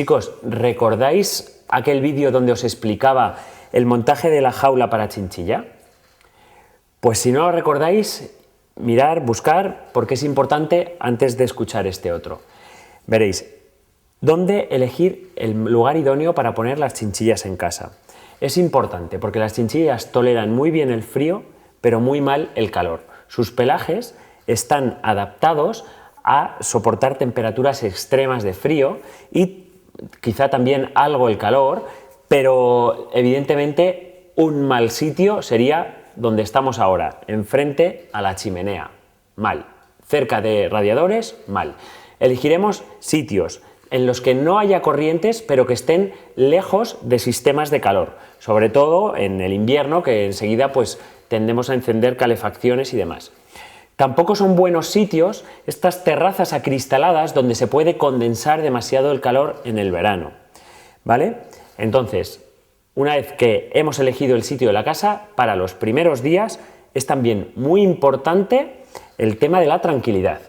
Chicos, ¿recordáis aquel vídeo donde os explicaba el montaje de la jaula para chinchilla? Pues si no lo recordáis, mirar, buscar, porque es importante antes de escuchar este otro. Veréis, ¿dónde elegir el lugar idóneo para poner las chinchillas en casa? Es importante porque las chinchillas toleran muy bien el frío, pero muy mal el calor. Sus pelajes están adaptados a soportar temperaturas extremas de frío y quizá también algo el calor, pero evidentemente un mal sitio sería donde estamos ahora, enfrente a la chimenea. Mal. Cerca de radiadores, mal. Elegiremos sitios en los que no haya corrientes, pero que estén lejos de sistemas de calor, sobre todo en el invierno, que enseguida pues tendemos a encender calefacciones y demás. Tampoco son buenos sitios estas terrazas acristaladas donde se puede condensar demasiado el calor en el verano, ¿vale? Entonces, una vez que hemos elegido el sitio de la casa, para los primeros días es también muy importante el tema de la tranquilidad.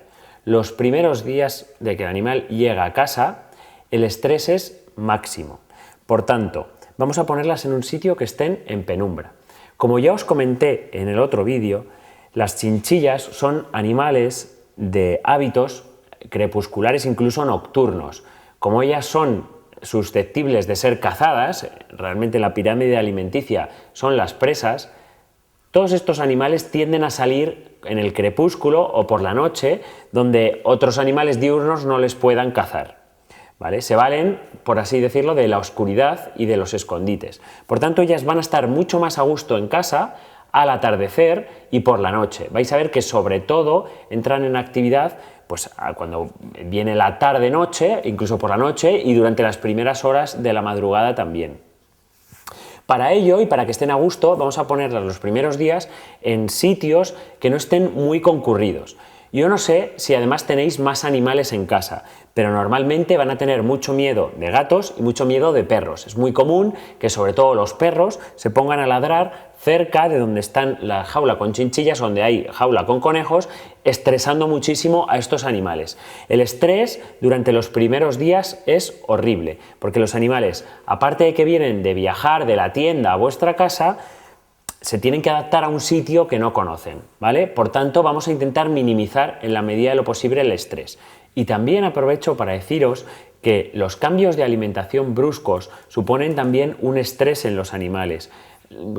Los primeros días de que el animal llega a casa, el estrés es máximo. Por tanto, vamos a ponerlas en un sitio que estén en penumbra. Como ya os comenté en el otro vídeo, las chinchillas son animales de hábitos crepusculares, incluso nocturnos. Como ellas son susceptibles de ser cazadas, realmente la pirámide alimenticia son las presas, todos estos animales tienden a salir en el crepúsculo o por la noche, donde otros animales diurnos no les puedan cazar, ¿vale? Se valen, por así decirlo, de la oscuridad y de los escondites. Por tanto, ellas van a estar mucho más a gusto en casa al atardecer y por la noche. Vais a ver que sobre todo entran en actividad pues cuando viene la tarde-noche, incluso por la noche y durante las primeras horas de la madrugada también. Para ello y para que estén a gusto, vamos a ponerlas los primeros días en sitios que no estén muy concurridos. Yo no sé si además tenéis más animales en casa, pero normalmente van a tener mucho miedo de gatos y mucho miedo de perros. Es muy común que sobre todo los perros se pongan a ladrar cerca de donde están la jaula con chinchillas, donde hay jaula con conejos, estresando muchísimo a estos animales. El estrés durante los primeros días es horrible, porque los animales, aparte de que vienen de viajar de la tienda a vuestra casa, se tienen que adaptar a un sitio que no conocen, ¿vale? Por tanto, vamos a intentar minimizar en la medida de lo posible el estrés. Y también aprovecho para deciros que los cambios de alimentación bruscos suponen también un estrés en los animales.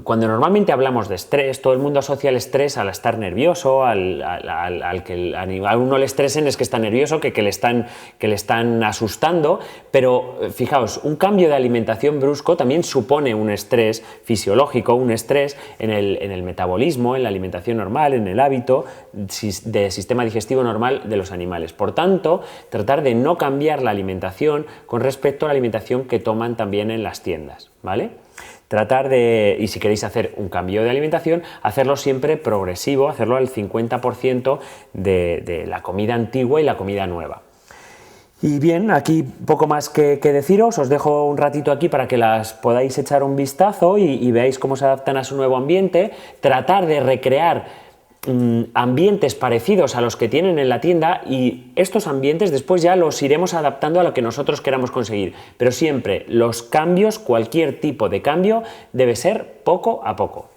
Cuando normalmente hablamos de estrés, todo el mundo asocia el estrés al estar nervioso, al que a uno le estresen es que está nervioso, que le están asustando, pero fijaos, un cambio de alimentación brusco también supone un estrés fisiológico, un estrés en el metabolismo, en la alimentación normal, en el hábito de sistema digestivo normal de los animales. Por tanto, tratar de no cambiar la alimentación con respecto a la alimentación que toman también en las tiendas, ¿vale? Tratar de, y si queréis hacer un cambio de alimentación, hacerlo siempre progresivo, hacerlo al 50% de la comida antigua y la comida nueva. Y bien, aquí poco más que deciros, os dejo un ratito aquí para que las podáis echar un vistazo y veáis cómo se adaptan a su nuevo ambiente, tratar de recrear ambientes parecidos a los que tienen en la tienda y estos ambientes después ya los iremos adaptando a lo que nosotros queramos conseguir, pero siempre los cambios, cualquier tipo de cambio debe ser poco a poco.